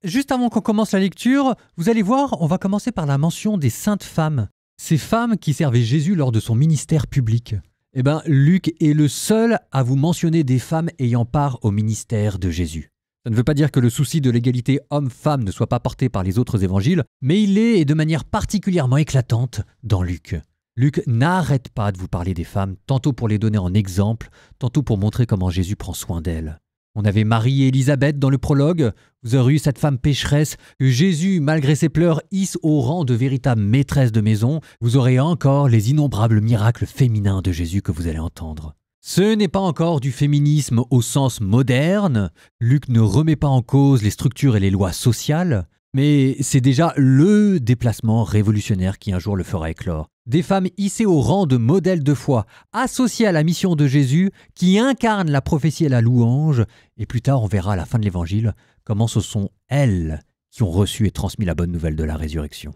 juste avant qu'on commence la lecture, vous allez voir, on va commencer par la mention des saintes femmes. Ces femmes qui servaient Jésus lors de son ministère public. Eh bien, Luc est le seul à vous mentionner des femmes ayant part au ministère de Jésus. Ça ne veut pas dire que le souci de l'égalité homme-femme ne soit pas porté par les autres évangiles, mais il est, et de manière particulièrement éclatante, dans Luc. Luc n'arrête pas de vous parler des femmes, tantôt pour les donner en exemple, tantôt pour montrer comment Jésus prend soin d'elles. On avait Marie et Élisabeth dans le prologue. Vous aurez eu cette femme pécheresse que Jésus, malgré ses pleurs, hisse au rang de véritable maîtresse de maison. Vous aurez encore les innombrables miracles féminins de Jésus que vous allez entendre. Ce n'est pas encore du féminisme au sens moderne. Luc ne remet pas en cause les structures et les lois sociales, mais c'est déjà le déplacement révolutionnaire qui un jour le fera éclore. Des femmes hissées au rang de modèles de foi, associées à la mission de Jésus, qui incarnent la prophétie et la louange, et plus tard on verra à la fin de l'évangile comment ce sont elles qui ont reçu et transmis la bonne nouvelle de la résurrection.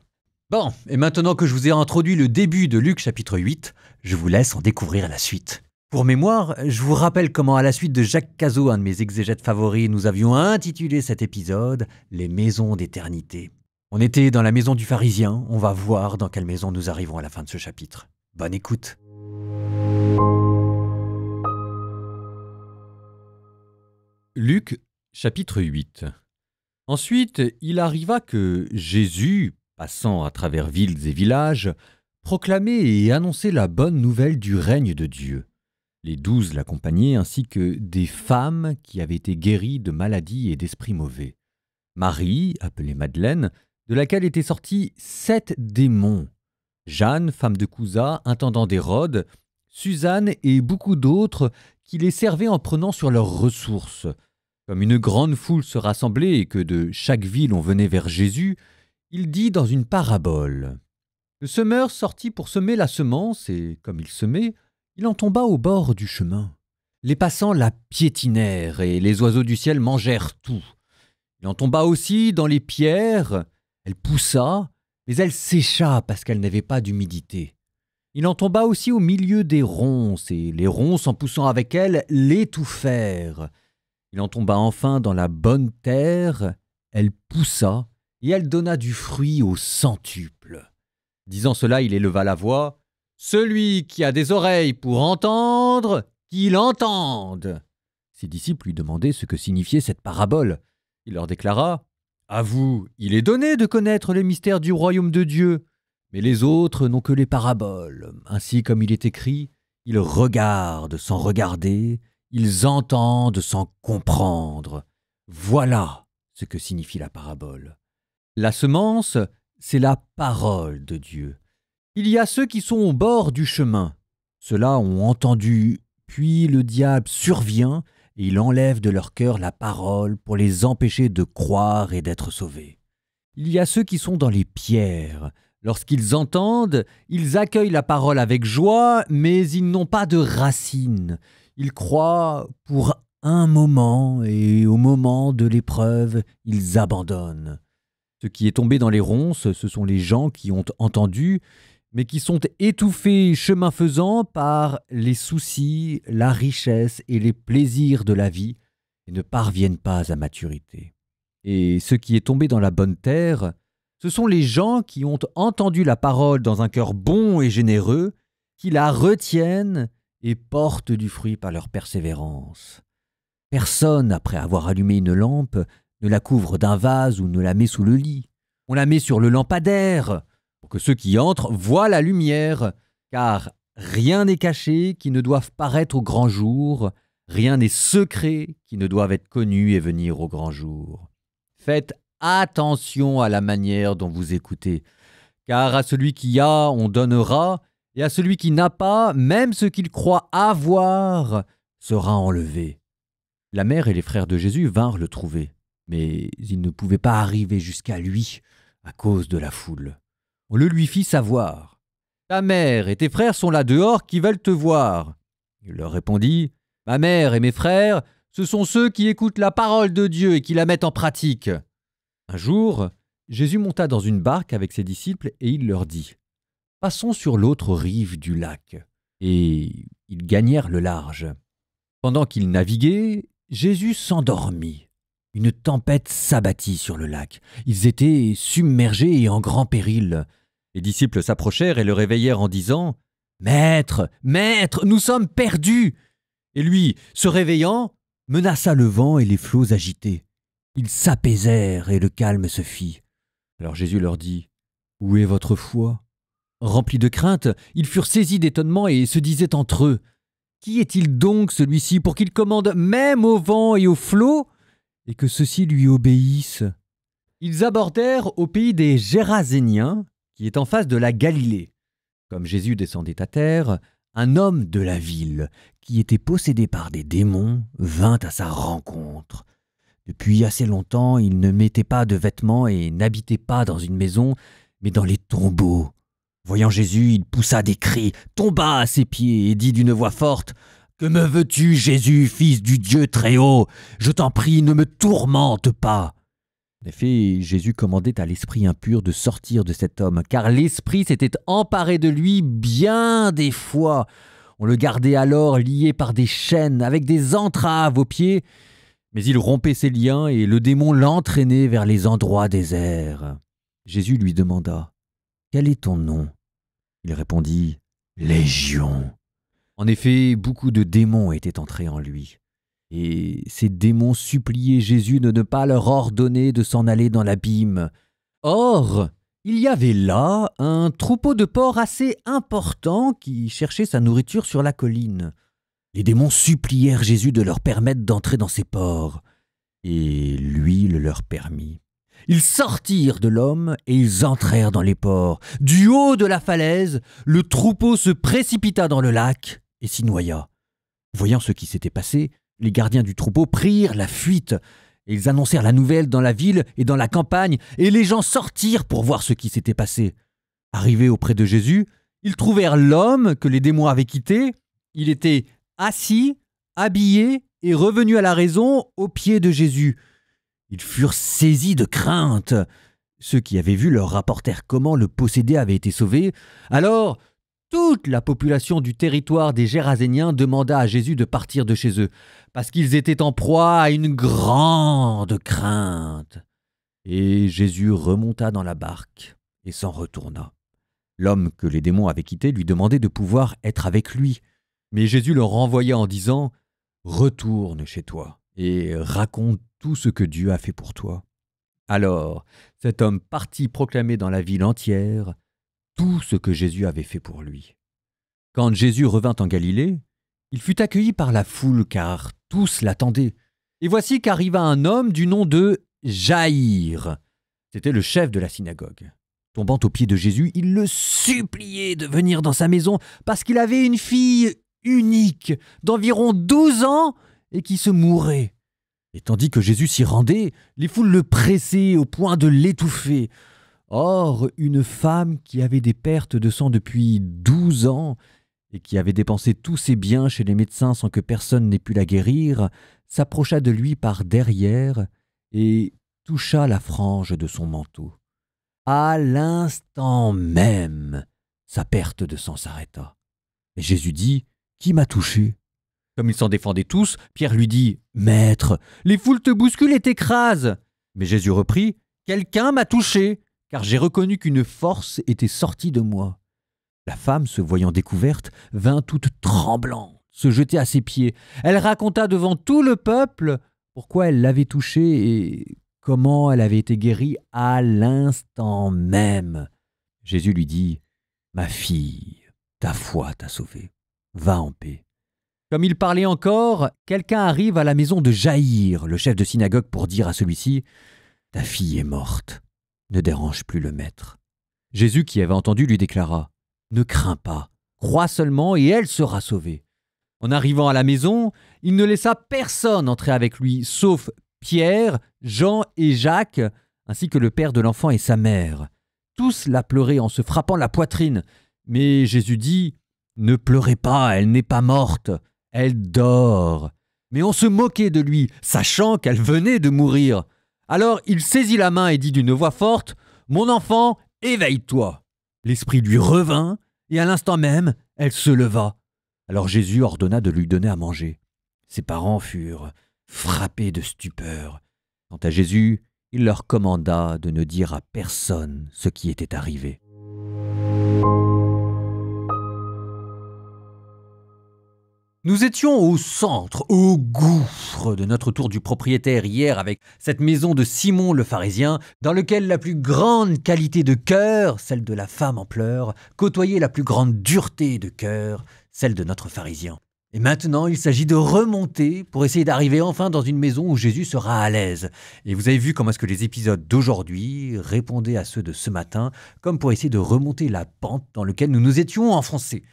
Bon, et maintenant que je vous ai introduit le début de Luc chapitre 8, je vous laisse en découvrir la suite. Pour mémoire, je vous rappelle comment à la suite de Jacques Cazot, un de mes exégètes favoris, nous avions intitulé cet épisode « Les maisons d'éternité ». On était dans la maison du pharisien, on va voir dans quelle maison nous arrivons à la fin de ce chapitre. Bonne écoute. Luc, chapitre 8. Ensuite, il arriva que Jésus, passant à travers villes et villages, proclamait et annonçait la bonne nouvelle du règne de Dieu. Les 12 l'accompagnaient ainsi que des femmes qui avaient été guéries de maladies et d'esprits mauvais. Marie, appelée Madeleine, de laquelle étaient sortis 7 démons. Jeanne, femme de Cousa, intendant d'Hérode, Suzanne et beaucoup d'autres qui les servaient en prenant sur leurs ressources. Comme une grande foule se rassemblait et que de chaque ville on venait vers Jésus, il dit dans une parabole. Le semeur sortit pour semer la semence et, comme il semait, il en tomba au bord du chemin. Les passants la piétinèrent et les oiseaux du ciel mangèrent tout. Il en tomba aussi dans les pierres. Elle poussa, mais elle sécha parce qu'elle n'avait pas d'humidité. Il en tomba aussi au milieu des ronces, et les ronces, en poussant avec elle, l'étouffèrent. Il en tomba enfin dans la bonne terre, elle poussa, et elle donna du fruit au centuple. Disant cela, il éleva la voix. « Celui qui a des oreilles pour entendre, qu'il entende !» Ses disciples lui demandaient ce que signifiait cette parabole. Il leur déclara. À vous, il est donné de connaître les mystères du royaume de Dieu, mais les autres n'ont que les paraboles. Ainsi comme il est écrit, ils regardent sans regarder, ils entendent sans comprendre. Voilà ce que signifie la parabole. La semence, c'est la parole de Dieu. Il y a ceux qui sont au bord du chemin. Ceux-là ont entendu, puis le diable survient, et il enlève de leur cœur la parole pour les empêcher de croire et d'être sauvés. Il y a ceux qui sont dans les pierres. Lorsqu'ils entendent, ils accueillent la parole avec joie, mais ils n'ont pas de racines. Ils croient pour un moment, et au moment de l'épreuve, ils abandonnent. Ce qui est tombé dans les ronces, ce sont les gens qui ont entendu, mais qui sont étouffés chemin faisant par les soucis, la richesse et les plaisirs de la vie et ne parviennent pas à maturité. Et ce qui est tombé dans la bonne terre, ce sont les gens qui ont entendu la parole dans un cœur bon et généreux, qui la retiennent et portent du fruit par leur persévérance. Personne, après avoir allumé une lampe, ne la couvre d'un vase ou ne la met sous le lit. On la met sur le lampadaire, pour que ceux qui entrent voient la lumière, car rien n'est caché qui ne doive paraître au grand jour, rien n'est secret qui ne doive être connu et venir au grand jour. Faites attention à la manière dont vous écoutez, car à celui qui a, on donnera, et à celui qui n'a pas, même ce qu'il croit avoir, sera enlevé. La mère et les frères de Jésus vinrent le trouver, mais ils ne pouvaient pas arriver jusqu'à lui à cause de la foule. On le lui fit savoir. « Ta mère et tes frères sont là dehors qui veulent te voir. » Il leur répondit. « Ma mère et mes frères, ce sont ceux qui écoutent la parole de Dieu et qui la mettent en pratique. » Un jour, Jésus monta dans une barque avec ses disciples et il leur dit « Passons sur l'autre rive du lac. » Et ils gagnèrent le large. Pendant qu'ils naviguaient, Jésus s'endormit. Une tempête s'abattit sur le lac. Ils étaient submergés et en grand péril. Les disciples s'approchèrent et le réveillèrent en disant « Maître, Maître, nous sommes perdus !» Et lui, se réveillant, menaça le vent et les flots agités. Ils s'apaisèrent et le calme se fit. Alors Jésus leur dit « Où est votre foi ?» Remplis de crainte, ils furent saisis d'étonnement et se disaient entre eux « Qui est-il donc celui-ci pour qu'il commande même au vent et aux flots et que ceux-ci lui obéissent ?» Ils abordèrent au pays des Géraséniens, qui est en face de la Galilée. Comme Jésus descendait à terre, un homme de la ville, qui était possédé par des démons, vint à sa rencontre. Depuis assez longtemps, il ne mettait pas de vêtements et n'habitait pas dans une maison, mais dans les tombeaux. Voyant Jésus, il poussa des cris, tomba à ses pieds et dit d'une voix forte « Que me veux-tu, Jésus, fils du Dieu très haut? Je t'en prie, ne me tourmente pas !» En effet, Jésus commandait à l'esprit impur de sortir de cet homme, car l'esprit s'était emparé de lui bien des fois. On le gardait alors lié par des chaînes, avec des entraves aux pieds, mais il rompait ses liens et le démon l'entraînait vers les endroits déserts. Jésus lui demanda « Quel est ton nom ?» Il répondit « Légion ». En effet, beaucoup de démons étaient entrés en lui. Et ces démons suppliaient Jésus de ne pas leur ordonner de s'en aller dans l'abîme. Or, il y avait là un troupeau de porcs assez important qui cherchait sa nourriture sur la colline. Les démons supplièrent Jésus de leur permettre d'entrer dans ces porcs, et lui le leur permit. Ils sortirent de l'homme et ils entrèrent dans les porcs. Du haut de la falaise, le troupeau se précipita dans le lac et s'y noya. Voyant ce qui s'était passé, les gardiens du troupeau prirent la fuite. Et ils annoncèrent la nouvelle dans la ville et dans la campagne, et les gens sortirent pour voir ce qui s'était passé. Arrivés auprès de Jésus, ils trouvèrent l'homme que les démons avaient quitté. Il était assis, habillé et revenu à la raison aux pieds de Jésus. Ils furent saisis de crainte. Ceux qui avaient vu leur rapportèrent comment le possédé avait été sauvé. Alors, toute la population du territoire des Géraséniens demanda à Jésus de partir de chez eux, parce qu'ils étaient en proie à une grande crainte. Et Jésus remonta dans la barque et s'en retourna. L'homme que les démons avaient quitté lui demandait de pouvoir être avec lui. Mais Jésus le renvoya en disant « Retourne chez toi et raconte tout ce que Dieu a fait pour toi. » Alors cet homme partit proclamer dans la ville entière tout ce que Jésus avait fait pour lui. Quand Jésus revint en Galilée, il fut accueilli par la foule car tous l'attendaient. Et voici qu'arriva un homme du nom de Jaïr. C'était le chef de la synagogue. Tombant aux pieds de Jésus, il le suppliait de venir dans sa maison parce qu'il avait une fille unique d'environ 12 ans et qui se mourait. Et tandis que Jésus s'y rendait, les foules le pressaient au point de l'étouffer. Or, une femme qui avait des pertes de sang depuis 12 ans et qui avait dépensé tous ses biens chez les médecins sans que personne n'ait pu la guérir, s'approcha de lui par derrière et toucha la frange de son manteau. À l'instant même, sa perte de sang s'arrêta. Et Jésus dit « Qui m'a touché ?» Comme ils s'en défendaient tous, Pierre lui dit « Maître, les foules te bousculent et t'écrasent. » Mais Jésus reprit « Quelqu'un m'a touché, car j'ai reconnu qu'une force était sortie de moi. » La femme, se voyant découverte, vint toute tremblante, se jeter à ses pieds. Elle raconta devant tout le peuple pourquoi elle l'avait touché et comment elle avait été guérie à l'instant même. Jésus lui dit « Ma fille, ta foi t'a sauvée. Va en paix. » Comme il parlait encore, quelqu'un arrive à la maison de Jaïr, le chef de synagogue, pour dire à celui-ci « Ta fille est morte. Ne dérange plus le maître. » Jésus, qui avait entendu, lui déclara « Ne crains pas, crois seulement et elle sera sauvée. » En arrivant à la maison, il ne laissa personne entrer avec lui, sauf Pierre, Jean et Jacques, ainsi que le père de l'enfant et sa mère. Tous la pleuraient en se frappant la poitrine. Mais Jésus dit « Ne pleurez pas, elle n'est pas morte, elle dort. » Mais on se moquait de lui, sachant qu'elle venait de mourir. Alors il saisit la main et dit d'une voix forte « Mon enfant, éveille-toi !» L'esprit lui revint, et à l'instant même, elle se leva. Alors Jésus ordonna de lui donner à manger. Ses parents furent frappés de stupeur, Quant à Jésus, il leur commanda de ne dire à personne ce qui était arrivé. Nous étions au centre, au gouffre de notre tour du propriétaire hier avec cette maison de Simon le pharisien dans lequel la plus grande qualité de cœur, celle de la femme en pleurs, côtoyait la plus grande dureté de cœur, celle de notre pharisien. Et maintenant, il s'agit de remonter pour essayer d'arriver enfin dans une maison où Jésus sera à l'aise. Et vous avez vu comment est-ce que les épisodes d'aujourd'hui répondaient à ceux de ce matin, comme pour essayer de remonter la pente dans laquelle nous nous étions enfoncés.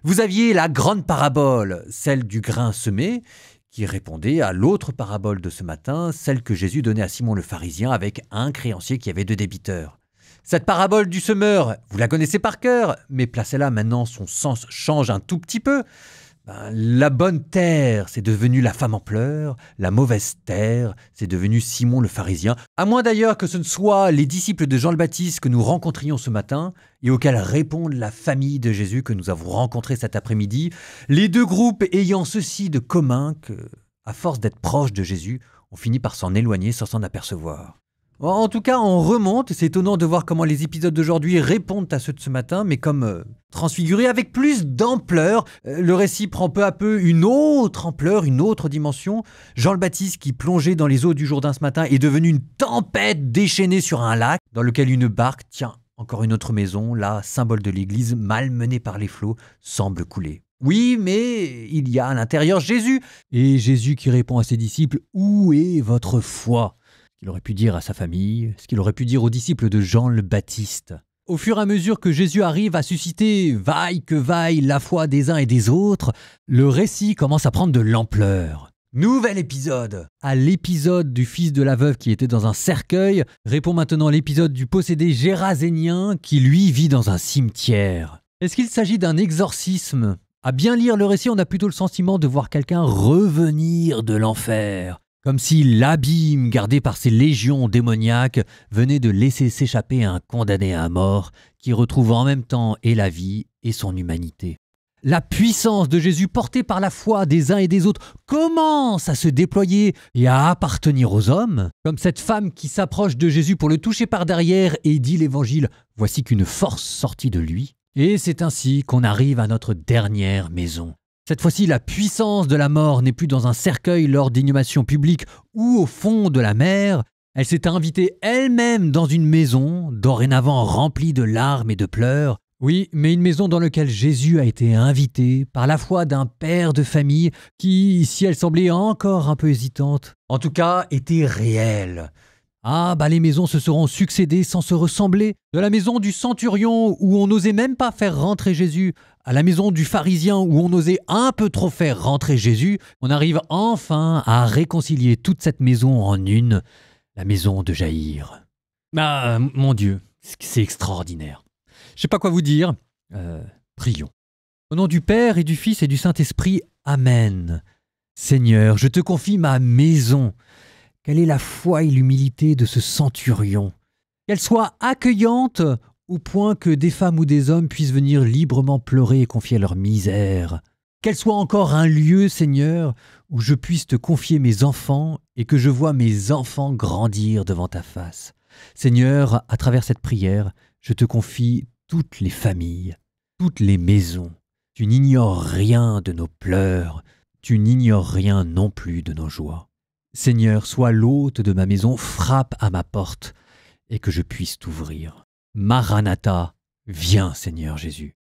Vous aviez la grande parabole, celle du grain semé, qui répondait à l'autre parabole de ce matin, celle que Jésus donnait à Simon le pharisien avec un créancier qui avait 2 débiteurs. Cette parabole du semeur, vous la connaissez par cœur, mais placez-la maintenant, son sens change un tout petit peu. La bonne terre, c'est devenu la femme en pleurs. La mauvaise terre, c'est devenu Simon le pharisien. À moins d'ailleurs que ce ne soit les disciples de Jean le Baptiste que nous rencontrions ce matin et auxquels répondent la famille de Jésus que nous avons rencontrée cet après-midi. Les 2 groupes ayant ceci de commun que, à force d'être proches de Jésus, on finit par s'en éloigner sans s'en apercevoir. En tout cas, on remonte, c'est étonnant de voir comment les épisodes d'aujourd'hui répondent à ceux de ce matin, mais comme transfigurés avec plus d'ampleur. Le récit prend peu à peu une autre ampleur, une autre dimension. Jean le Baptiste, qui plongeait dans les eaux du Jourdain ce matin, est devenu une tempête déchaînée sur un lac, dans lequel une barque, tiens, encore une autre maison, là, symbole de l'église, malmenée par les flots, semble couler. Oui, mais il y a à l'intérieur Jésus. Et Jésus qui répond à ses disciples, « Où est votre foi ?» Ce qu'il aurait pu dire à sa famille, ce qu'il aurait pu dire aux disciples de Jean le Baptiste. Au fur et à mesure que Jésus arrive à susciter, vaille que vaille, la foi des uns et des autres, le récit commence à prendre de l'ampleur. Nouvel épisode. À l'épisode du fils de la veuve qui était dans un cercueil, répond maintenant l'épisode du possédé gérasénien qui lui vit dans un cimetière. Est-ce qu'il s'agit d'un exorcisme ? À bien lire le récit, on a plutôt le sentiment de voir quelqu'un revenir de l'enfer. Comme si l'abîme gardé par ces légions démoniaques venait de laisser s'échapper un condamné à mort qui retrouve en même temps et la vie et son humanité. La puissance de Jésus portée par la foi des uns et des autres commence à se déployer et à appartenir aux hommes, comme cette femme qui s'approche de Jésus pour le toucher par derrière et dit l'évangile « Voici qu'une force sortit de lui ». Et c'est ainsi qu'on arrive à notre dernière maison. Cette fois-ci, la puissance de la mort n'est plus dans un cercueil lors d'inhumations publiques ou au fond de la mer. Elle s'est invitée elle-même dans une maison, dorénavant remplie de larmes et de pleurs. Oui, mais une maison dans laquelle Jésus a été invité par la foi d'un père de famille qui, si elle semblait encore un peu hésitante, en tout cas était réelle. Ah, les maisons se seront succédées sans se ressembler. De la maison du centurion où on n'osait même pas faire rentrer Jésus, à la maison du pharisien où on osait un peu trop faire rentrer Jésus, on arrive enfin à réconcilier toute cette maison en une, la maison de Jaïr. Mon Dieu, c'est extraordinaire. Je ne sais pas quoi vous dire. Prions. Au nom du Père et du Fils et du Saint-Esprit, Amen. Seigneur, je te confie ma maison. Quelle est la foi et l'humilité de ce centurion? Qu'elle soit accueillante au point que des femmes ou des hommes puissent venir librement pleurer et confier leur misère. Qu'elle soit encore un lieu, Seigneur, où je puisse te confier mes enfants et que je vois mes enfants grandir devant ta face. Seigneur, à travers cette prière, je te confie toutes les familles, toutes les maisons. Tu n'ignores rien de nos pleurs, tu n'ignores rien non plus de nos joies. Seigneur, sois l'hôte de ma maison, frappe à ma porte et que je puisse t'ouvrir. Maranatha, viens Seigneur Jésus.